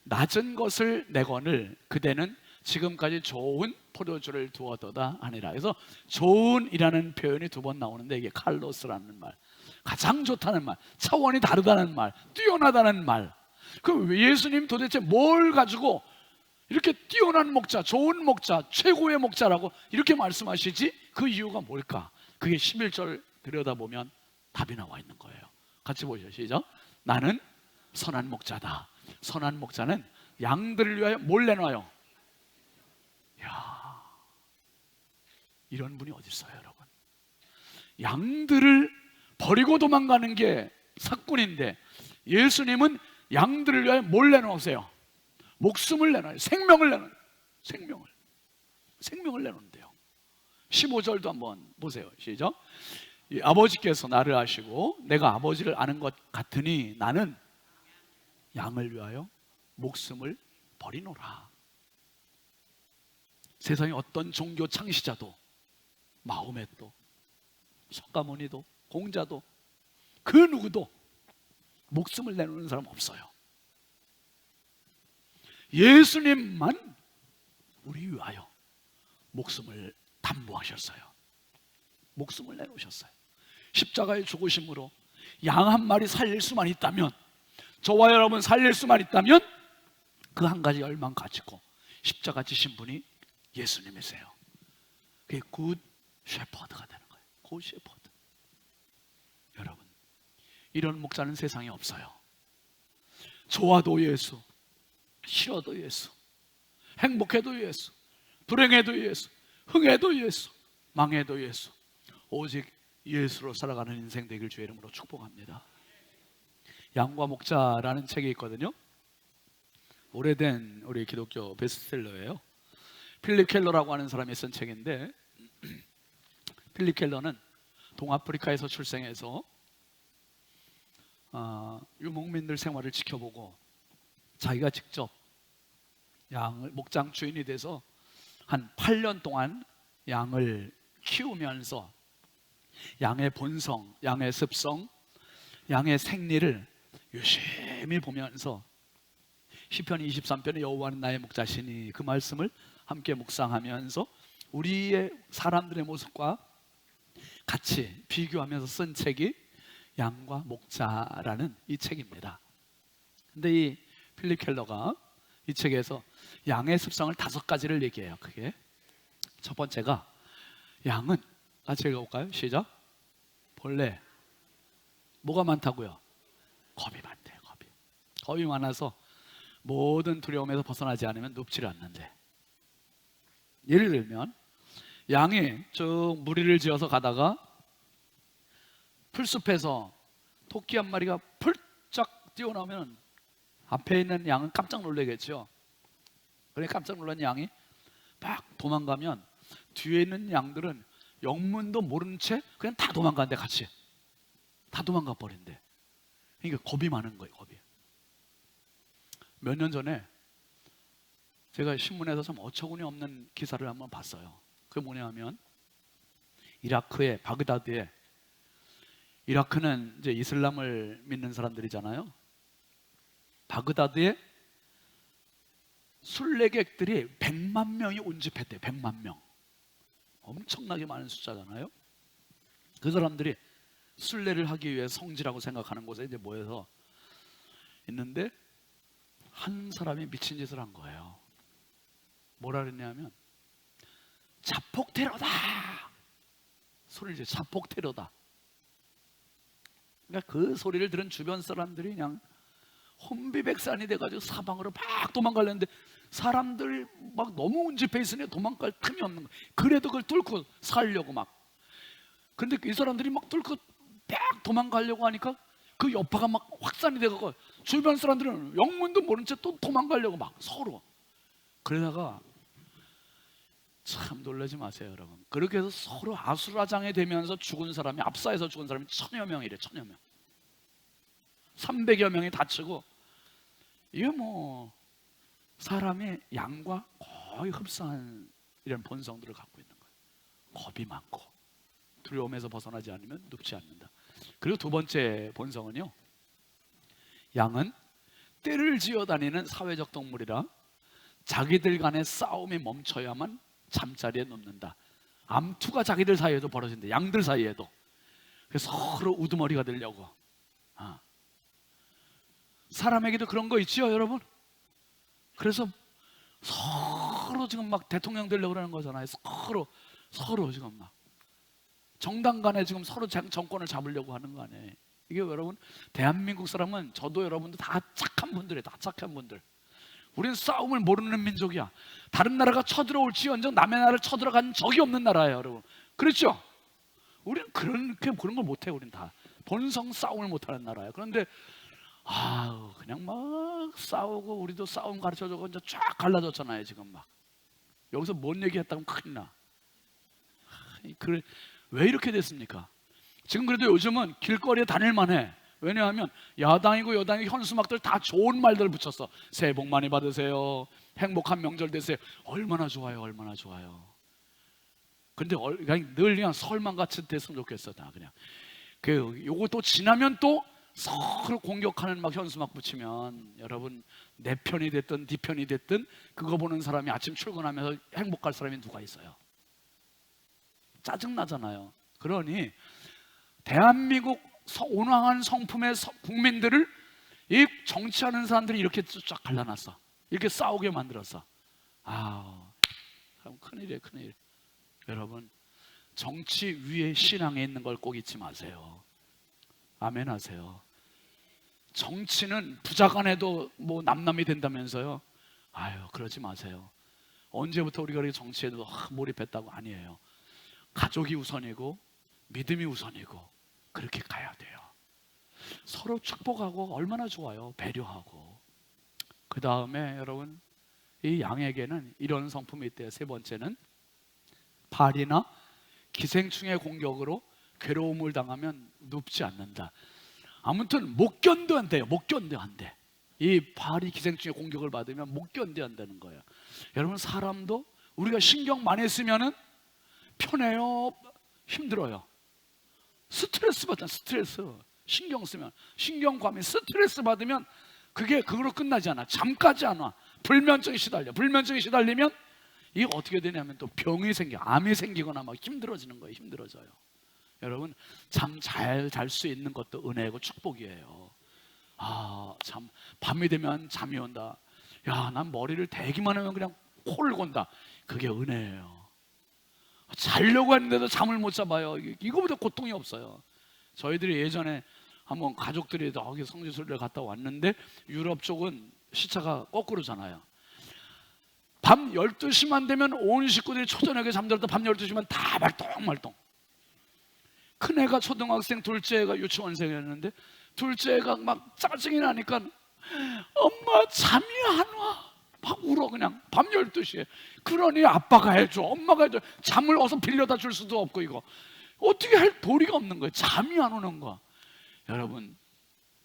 낮은 것을 내거늘 그대는 지금까지 좋은 포도주를 두었도다 하니라. 그래서 좋은이라는 표현이 두 번 나오는데, 이게 칼로스라는 말, 가장 좋다는 말, 차원이 다르다는 말, 뛰어나다는 말. 그럼 예수님 도대체 뭘 가지고 이렇게 뛰어난 목자, 좋은 목자, 최고의 목자라고 이렇게 말씀하시지? 그 이유가 뭘까? 그게 11절 들여다보면 답이 나와 있는 거예요. 같이 보시죠. 시작. 나는 선한 목자다. 선한 목자는 양들을 위하여 뭘 내놔요? 야, 이런 분이 어디 있어요, 여러분? 양들을 버리고 도망가는 게 사꾼인데, 예수님은 양들을 위하여 뭘 내놓으세요? 목숨을 내놔요. 생명을 내놔요. 생명을 내놓는데요. 15절도 한번 보세요. 시작. 아버지께서 나를 아시고 내가 아버지를 아는 것 같으니 나는 양을 위하여 목숨을 버리노라. 세상의 어떤 종교 창시자도, 마호메도, 석가모니도, 공자도, 그 누구도 목숨을 내놓는 사람 없어요. 예수님만 우리 위하여 목숨을 담보하셨어요. 목숨을 내놓으셨어요. 십자가의 죽으심으로 양 한 마리 살릴 수만 있다면, 저와 여러분 살릴 수만 있다면 그 한 가지 열망 가지고 십자가 지신 분이 예수님이세요. 그게 굿 셰퍼드가 되는 거예요. 굿 셰퍼드. 여러분, 이런 목자는 세상에 없어요. 좋아도 예수, 싫어도 예수, 행복해도 예수, 불행해도 예수, 흥해도 예수, 망해도 예수, 오직 예수로 살아가는 인생 되길 주의 이름으로 축복합니다. 양과 목자라는 책이 있거든요. 오래된 우리 기독교 베스트셀러예요. 필립 켈러라고 하는 사람이 쓴 책인데, 필립 켈러는 동아프리카에서 출생해서 유목민들 생활을 지켜보고 자기가 직접 목장 주인이 돼서 한 8년 동안 양을 키우면서 양의 본성, 양의 습성, 양의 생리를 유심히 보면서 시편 23편의 여호와는 나의 목자시니, 그 말씀을 함께 묵상하면서 우리의 사람들의 모습과 같이 비교하면서 쓴 책이 양과 목자라는 이 책입니다. 근데 이 필립 켈러가 이 책에서 양의 습성을 5가지를 얘기해요. 그게 첫 번째가, 양은 같이 읽어볼까요? 시작. 본래 뭐가 많다고요? 겁이 많대요. 겁이 많아서 모든 두려움에서 벗어나지 않으면 눕지를 않는데, 예를 들면 양이 쭉 무리를 지어서 가다가 풀숲에서 토끼 한 마리가 펄쩍 뛰어나오면 앞에 있는 양은 깜짝 놀라겠죠. 그러니까 깜짝 놀란 양이 막 도망가면 뒤에 있는 양들은 영문도 모르는 채 그냥 다 도망간대. 같이 다 도망가 버린대. 그러니까 겁이 많은 거예요. 겁이. 몇 년 전에 제가 신문에서 참 어처구니 없는 기사를 한번 봤어요. 그게 뭐냐 하면, 이라크의 바그다드에, 이라크는 이제 이슬람을 믿는 사람들이잖아요. 바그다드에 순례객들이 100만 명이 운집했대요. 100만 명. 엄청나게 많은 숫자잖아요. 그 사람들이 순례를 하기 위해 성지라고 생각하는 곳에 이제 모여서 있는데 한 사람이 미친 짓을 한 거예요. 뭐라 그랬냐면 자폭 테러다 소리를 이제 자폭 테러다. 그러니까 그 소리를 들은 주변 사람들이 그냥 혼비백산이 돼가지고 사방으로 막 도망가려는데 사람들 막 너무 운집해 있으니 도망갈 틈이 없는 거예요. 그래도 그걸 뚫고 살려고 막. 근데 이 사람들이 막 뚫고 막 도망가려고 하니까 그 여파가 막 확산이 돼가고 주변 사람들은 영문도 모른 채 또 도망가려고 막 서로. 그러다가 참 놀라지 마세요, 여러분. 그렇게 해서 서로 아수라장이 되면서 죽은 사람이, 압사해서 죽은 사람이 1000여 명이래. 1000여 명. 300여 명이 다치고, 이게 뭐 사람이 양과 거의 흡사한 이런 본성들을 갖고 있는 거예요. 겁이 많고 두려움에서 벗어나지 않으면 눕지 않는다. 그리고 두 번째 본성은요, 양은 떼를 지어 다니는 사회적 동물이라 자기들 간의 싸움이 멈춰야만 잠자리에 눕는다. 암투가 자기들 사이에도 벌어진다. 양들 사이에도. 그래서 서로 우두머리가 되려고. 사람에게도 그런 거 있지요, 여러분? 그래서 서로 지금 막 대통령 되려고 그러는 거잖아요. 서로 지금 막 정당 간에 지금 서로 정권을 잡으려고 하는 거 아니에요. 이게 여러분, 대한민국 사람은 저도 여러분도 다 착한 분들이에요. 다 착한 분들. 우리는 싸움을 모르는 민족이야. 다른 나라가 쳐들어올지언정 남의 나라를 쳐들어간 적이 없는 나라예요, 여러분. 그렇죠? 우리는 그런 걸 못해요. 우리는 다 본성 싸움을 못하는 나라예요. 그런데 그냥 막 싸우고, 우리도 싸움 가르쳐주고 이제 쫙 갈라졌잖아요. 지금 막 여기서 뭔 얘기했다면 큰일 나. 그래, 왜 이렇게 됐습니까? 지금 그래도 요즘은 길거리에 다닐만해. 왜냐하면 야당이고 여당이 현수막들 다 좋은 말들 붙였어. 새해 복 많이 받으세요, 행복한 명절 되세요. 얼마나 좋아요, 얼마나 좋아요. 근데 그냥 늘 그냥 설만 같이 됐으면 좋겠어. 다 그냥 요거 또 지나면 또 서로 공격하는 막 현수막 붙이면, 여러분, 내 편이 됐든 네 편이 됐든 그거 보는 사람이 아침 출근하면서 행복할 사람이 누가 있어요? 짜증나잖아요. 그러니 대한민국 온화한 성품의 국민들을 이 정치하는 사람들이 이렇게 쫙 갈라놨어. 이렇게 싸우게 만들었어. 참 큰일이에요, 큰일. 여러분, 정치 위에 신앙에 있는 걸 꼭 잊지 마세요. 아멘 하세요. 정치는 부자간에도 뭐 남남이 된다면서요? 그러지 마세요. 언제부터 우리가 이렇게 정치에 몰입했다고? 아니에요. 가족이 우선이고 믿음이 우선이고 그렇게 가야 돼요. 서로 축복하고 얼마나 좋아요. 배려하고. 그 다음에 여러분, 이 양에게는 이런 성품이 있대요. 세 번째는 발이나 기생충의 공격으로 괴로움을 당하면 눕지 않는다. 아무튼 못 견뎌한대요. 못 견뎌한대. 이 발이 기생충의 공격을 받으면 못 견뎌한다는 거예요. 여러분, 사람도 우리가 신경 많이 쓰면은 편해요, 힘들어요? 스트레스 받잖아. 스트레스. 신경 쓰면, 신경과민, 스트레스 받으면 그걸로 끝나지 않아. 잠까지 안 와. 불면증이 시달리면 이게 어떻게 되냐면 또 병이 생겨, 암이 생기거나 막 힘들어지는 거예요. 힘들어져요. 여러분, 잠 잘 잘 수 있는 것도 은혜고 축복이에요. 참, 밤이 되면 잠이 온다. 난 머리를 대기만 하면 그냥 코를 곤다. 그게 은혜예요. 자려고 했는데도 잠을 못 잡아요. 이거보다 고통이 없어요. 저희들이 예전에 한번 가족들이 여기 성지순례를 갔다 왔는데, 유럽 쪽은 시차가 거꾸로잖아요. 밤 12시만 되면 온 식구들이 초저녁에 잠들었다 밤 12시면 다 말똥말똥. 큰애가 초등학생, 둘째가 유치원생이었는데 둘째가 막 짜증이 나니까 엄마 잠이 안 와. 막 울어. 그냥 밤 12시에. 그러니 아빠가 해줘, 엄마가 해줘. 잠을 어서 빌려다 줄 수도 없고, 이거 어떻게 할 도리가 없는 거예요. 잠이 안 오는 거야. 여러분,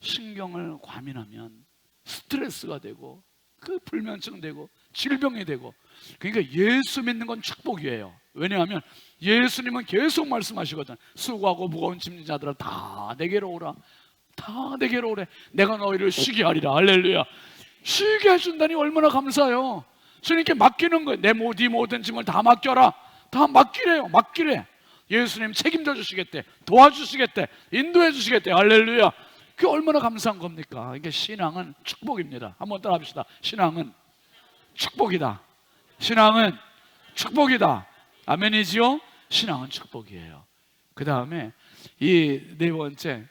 신경을 과민하면 스트레스가 되고 그 불면증 되고 질병이 되고. 그러니까 예수 믿는 건 축복이에요. 왜냐하면 예수님은 계속 말씀하시거든. 수고하고 무거운 짐진 자들아 다 내게로 오라. 다 내게로 오래. 내가 너희를 쉬게 하리라. 할렐루야. 쉬게 해준다니 얼마나 감사해요. 주님께 맡기는 거예요. 네 모든 짐을 다 맡겨라. 다 맡기래요. 맡기래. 예수님 책임져 주시겠대, 도와주시겠대, 인도해 주시겠대. 할렐루야. 그게 얼마나 감사한 겁니까? 이게 신앙은 축복입니다. 한번 따라 합시다. 신앙은 축복이다. 신앙은 축복이다. 아멘이지요? 신앙은 축복이에요. 그 다음에 이 네 번째,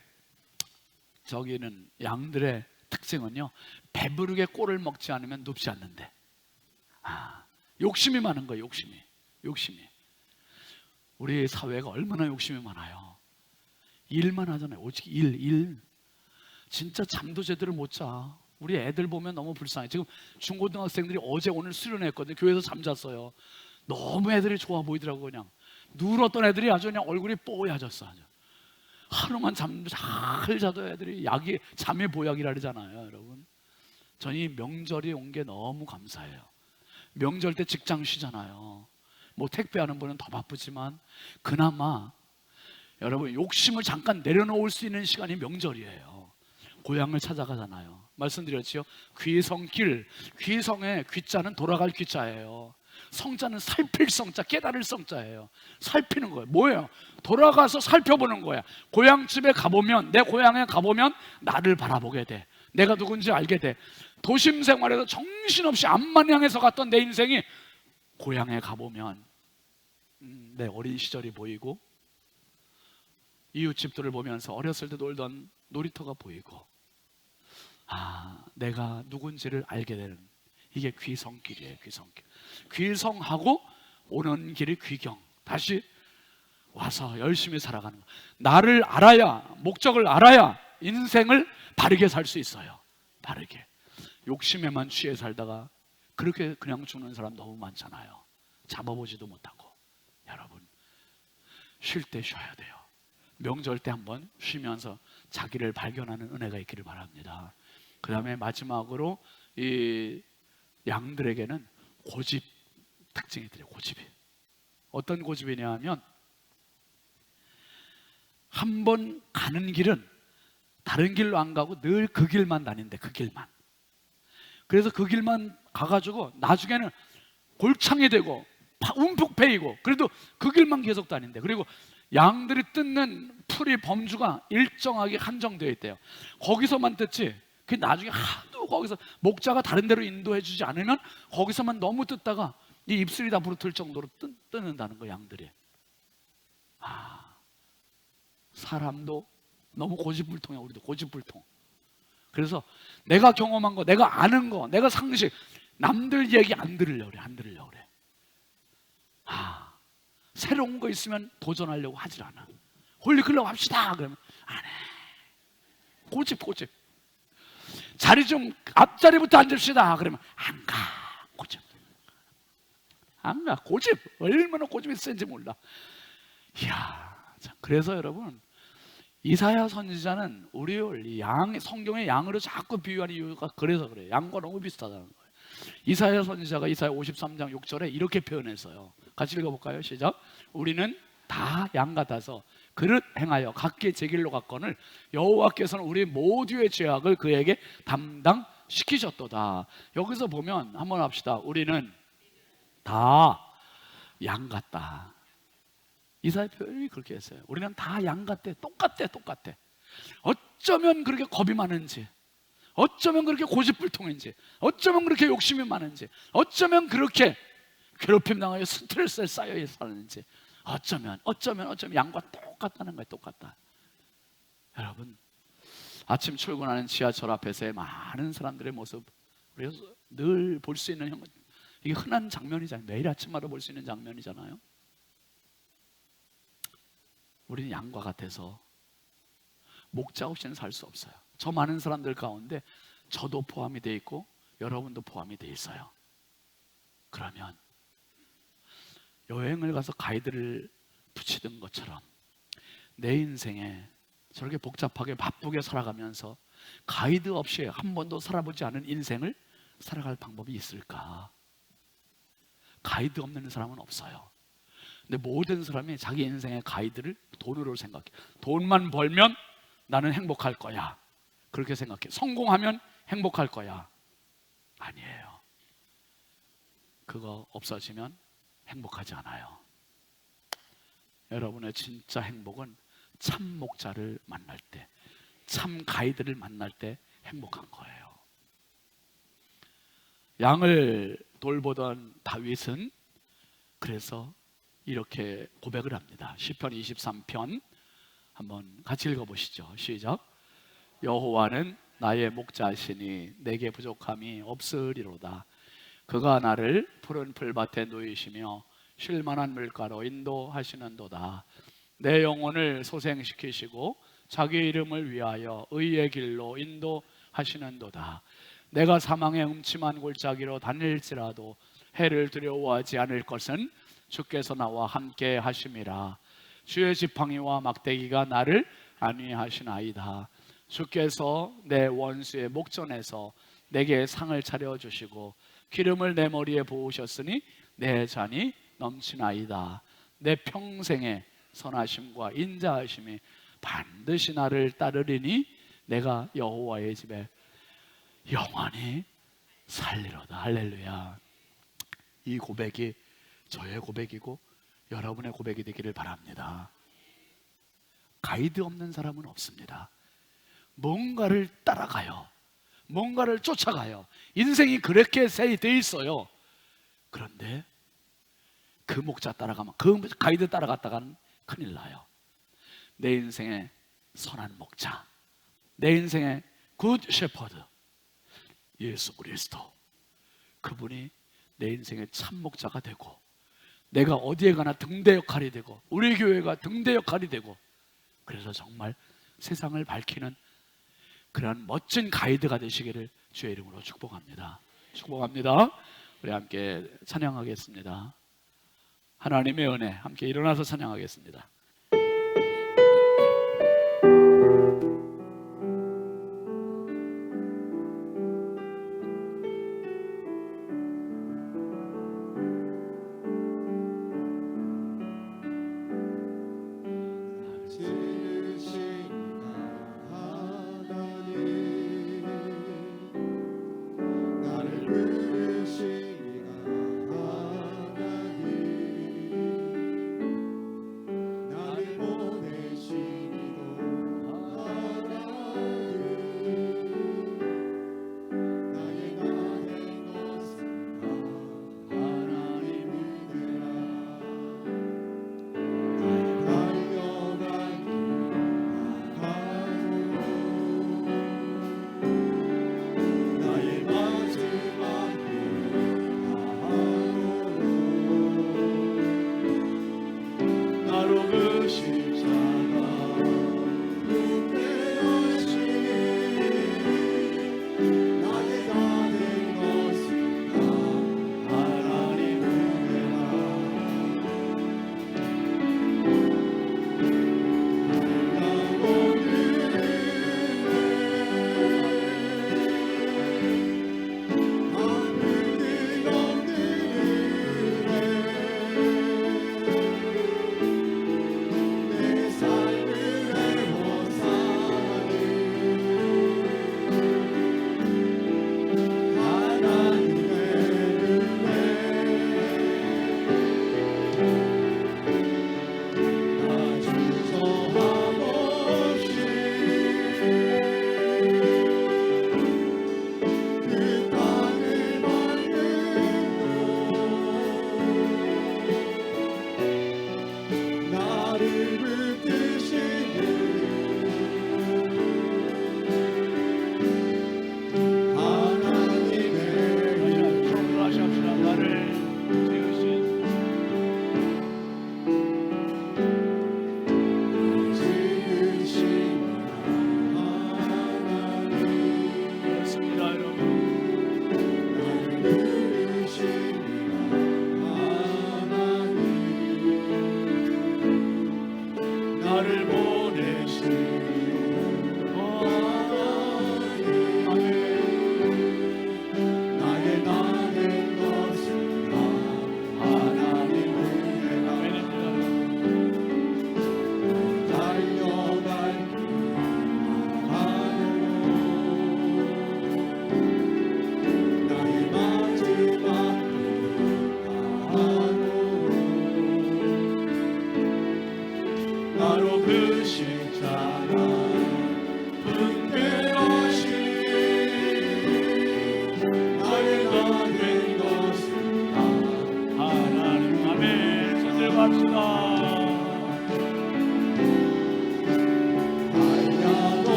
저기는 양들의 특징은요, 배부르게 꼴을 먹지 않으면 눕지 않는데. 욕심이 많은 거예요. 욕심이. 우리 사회가 얼마나 욕심이 많아요. 일만 하잖아요. 오직 일. 진짜 잠도 제대로 못 자. 우리 애들 보면 너무 불쌍해. 지금 중고등학생들이 어제 오늘 수련했거든요. 교회에서 잠잤어요. 너무 애들이 좋아 보이더라고. 그냥 누웠던 애들이 아주 그냥 얼굴이 뽀얗졌어. 아주 하루만 잘 자도 애들이 약이 잠의 보약이라 그러잖아요. 여러분, 저는 명절이 온 게 너무 감사해요. 명절 때 직장 쉬잖아요. 뭐 택배하는 분은 더 바쁘지만 그나마 여러분 욕심을 잠깐 내려놓을 수 있는 시간이 명절이에요. 고향을 찾아가잖아요. 말씀드렸지요. 귀성길, 귀성의 귀자는 돌아갈 귀자예요. 성자는 살필 성자, 깨달을 성자예요. 살피는 거예요. 뭐예요? 돌아가서 살펴보는 거야. 고향집에 가보면, 내 고향에 가보면 나를 바라보게 돼. 내가 누군지 알게 돼. 도심 생활에서 정신없이 앞만 향해서 갔던 내 인생이 고향에 가보면 내 어린 시절이 보이고, 이웃집들을 보면서 어렸을 때 놀던 놀이터가 보이고, 내가 누군지를 알게 되는, 이게 귀성길이에요. 귀성하고 오는 길이 귀경. 다시 와서 열심히 살아가는 거. 나를 알아야, 목적을 알아야 인생을 바르게 살 수 있어요. 바르게. 욕심에만 취해 살다가 그렇게 그냥 죽는 사람 너무 많잖아요. 잡아보지도 못하고. 여러분, 쉴 때 쉬어야 돼요. 명절 때 한번 쉬면서 자기를 발견하는 은혜가 있기를 바랍니다. 그 다음에 마지막으로 이 양들에게는 고집 특징이 있더래요. 고집이. 어떤 고집이냐 하면, 한 번 가는 길은 다른 길로 안 가고 늘 그 길만 다닌대. 그 길만. 그래서 그 길만 가가지고 나중에는 골창이 되고 움푹 패이고, 그래도 그 길만 계속 다닌대. 그리고 양들이 뜯는 풀이 범주가 일정하게 한정되어 있대요. 거기서만 뜯지, 그 나중에 하도 거기서 목자가 다른 데로 인도해 주지 않으면 거기서만 너무 뜯다가 이 입술이 다 부러뜨릴 정도로 뜯는다는 거예요. 양들이. 사람도 너무 고집불통이야. 우리도 고집불통. 그래서 내가 경험한 거, 내가 아는 거, 내가 상식, 남들 얘기 안 들으려고 그래. 새로운 거 있으면 도전하려고 하질 않아. 홀리클럽 합시다 그러면 안 해. 고집. 자리 좀 앞자리부터 앉읍시다 그러면 안 가. 고집. 안 가. 고집. 얼마나 고집이 센지 몰라. 이야. 그래서 여러분, 이사야 선지자는 우리를 이 성경의 양으로 자꾸 비유하는 이유가 그래서 그래요. 양과 너무 비슷하다는 거예요. 이사야 선지자가 이사야 53장 6절에 이렇게 표현했어요. 같이 읽어볼까요? 시작. 우리는 다 양 같아서 그릇 행하여 각기 제 길로 갔거늘 여호와께서는 우리 모두의 죄악을 그에게 담당시키셨도다. 여기서 보면 한번 합시다. 우리는 다 양 같다. 이사야 표현이 그렇게 했어요. 우리는 다 양 같대. 똑같대. 어쩌면 그렇게 겁이 많은지, 어쩌면 그렇게 고집불통인지, 어쩌면 그렇게 욕심이 많은지, 어쩌면 그렇게 괴롭힘 당하여 스트레스에 쌓여 사는지, 어쩌면 양과 똑같다는 거예요. 똑같다. 여러분, 아침 출근하는 지하철 앞에서의 많은 사람들의 모습, 우리가 늘 볼 수 있는, 이게 흔한 장면이잖아요. 매일 아침마다 볼 수 있는 장면이잖아요. 우리는 양과 같아서 목자 없이는 살 수 없어요. 저 많은 사람들 가운데 저도 포함이 돼 있고 여러분도 포함이 돼 있어요. 그러면 여행을 가서 가이드를 붙이던 것처럼 내 인생에 저렇게 복잡하게 바쁘게 살아가면서 가이드 없이 한 번도 살아보지 않은 인생을 살아갈 방법이 있을까? 가이드 없는 사람은 없어요. 근데 모든 사람이 자기 인생의 가이드를 돈으로 생각해. 돈만 벌면 나는 행복할 거야. 그렇게 생각해. 성공하면 행복할 거야. 아니에요. 그거 없어지면 행복하지 않아요. 여러분의 진짜 행복은 참 목자를 만날 때, 참 가이드를 만날 때 행복한 거예요. 양을 돌보던 다윗은 그래서 이렇게 고백을 합니다. 시편 23편 한번 같이 읽어보시죠. 시작. 여호와는 나의 목자시니 내게 부족함이 없으리로다. 그가 나를 푸른 풀밭에 누이시며 쉴만한 물가로 인도하시는도다. 내 영혼을 소생시키시고 자기 이름을 위하여 의의 길로 인도하시는도다. 내가 사망의 음침한 골짜기로 다닐지라도 해를 두려워하지 않을 것은 주께서 나와 함께 하심이라. 주의 지팡이와 막대기가 나를 안위하시나이다. 주께서 내 원수의 목전에서 내게 상을 차려주시고 기름을 내 머리에 부으셨으니 내 잔이 넘치나이다. 내 평생의 선하심과 인자하심이 반드시 나를 따르리니 내가 여호와의 집에 영원히 살리로다. 할렐루야. 이 고백이 저의 고백이고 여러분의 고백이 되기를 바랍니다. 가이드 없는 사람은 없습니다. 뭔가를 따라가요. 뭔가를 쫓아가요. 인생이 그렇게 돼 있어요. 그런데 그 목자 따라가면, 그 가이드 따라갔다가는 큰일 나요. 내 인생의 선한 목자, 내 인생의 굿 셰퍼드 예수 그리스도, 그분이 내 인생의 참 목자가 되고 내가 어디에 가나 등대 역할이 되고 우리 교회가 등대 역할이 되고, 그래서 정말 세상을 밝히는 그런 멋진 가이드가 되시기를 주의 이름으로 축복합니다. 축복합니다. 우리 함께 찬양하겠습니다. 하나님의 은혜, 함께 일어나서 찬양하겠습니다.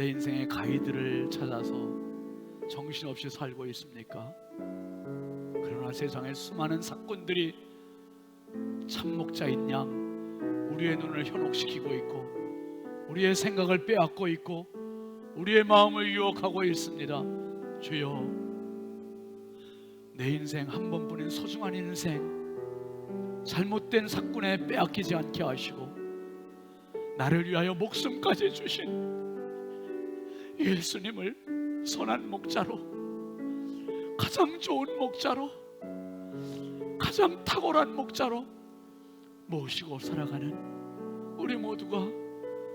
내 인생의 가이드를 찾아서 정신없이 살고 있습니까? 그러나 세상에 수많은 사건들이 참목자인 양 우리의 눈을 현혹시키고 있고 우리의 생각을 빼앗고 있고 우리의 마음을 유혹하고 있습니다. 주여, 내 인생 한 번뿐인 소중한 인생 잘못된 사건에 빼앗기지 않게 하시고 나를 위하여 목숨까지 주신 예수님을 선한 목자로, 가장 좋은 목자로, 가장 탁월한 목자로 모시고 살아가는 우리 모두가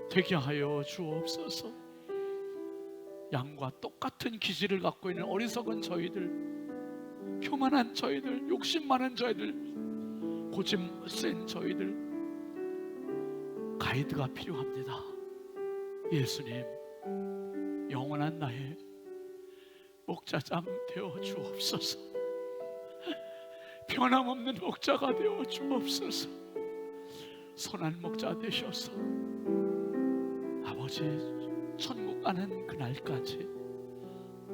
되게 하여 주옵소서. 양과 똑같은 기질을 갖고 있는 어리석은 저희들, 교만한 저희들, 욕심 많은 저희들, 고집 센 저희들, 가이드가 필요합니다. 예수님, 영원한 나의 목자장 되어 주옵소서. 변함없는 목자가 되어 주옵소서. 선한 목자 되셔서 아버지 천국 가는 그날까지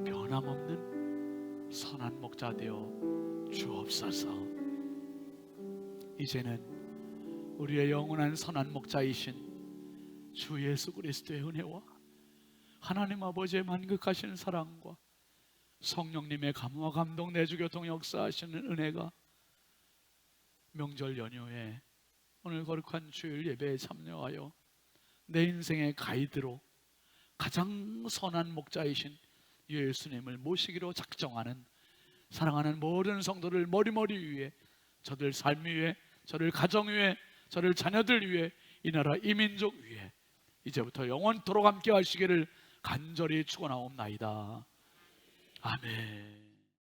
변함없는 선한 목자 되어 주옵소서. 이제는 우리의 영원한 선한 목자이신 주 예수 그리스도의 은혜와 하나님 아버지의 만극하신 사랑과 성령님의 감화 감동 내주 교통 역사하시는 은혜가 명절 연휴에 오늘 거룩한 주일 예배에 참여하여 내 인생의 가이드로 가장 선한 목자이신 예수님을 모시기로 작정하는 사랑하는 모든 성도들 머리머리 위에, 저들 삶 위에, 저들 가정 위에, 저들 자녀들 위에, 이 나라 이 민족 위에 이제부터 영원토록 함께 하시기를 간절히 축원하옵나이다. 아멘.